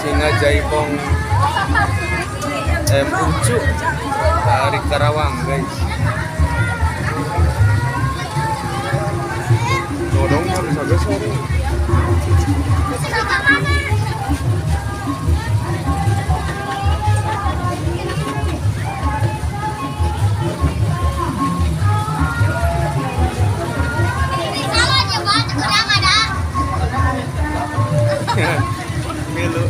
Singa Jaipong Uncu dari Karawang, guys. Todongnya bisa besar nih. Milu.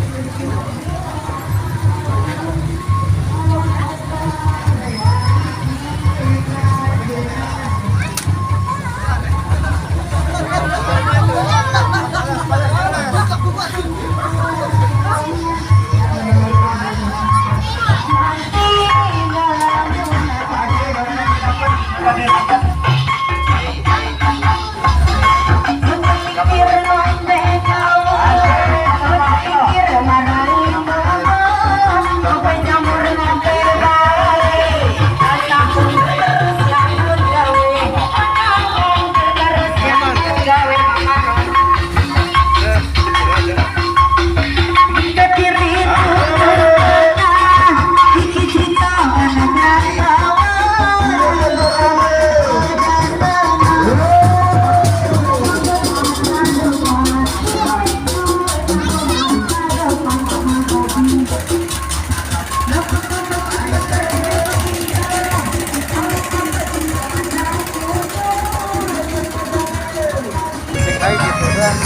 Kayak gitu kan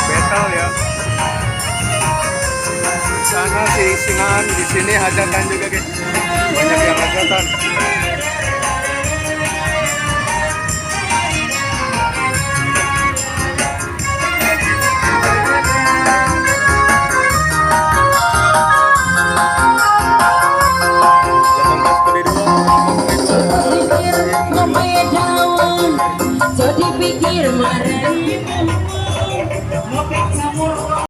battle ya. Sana si singaan, di sini hajatan juga guys, banyak yang hajatan. Jadi pikir marah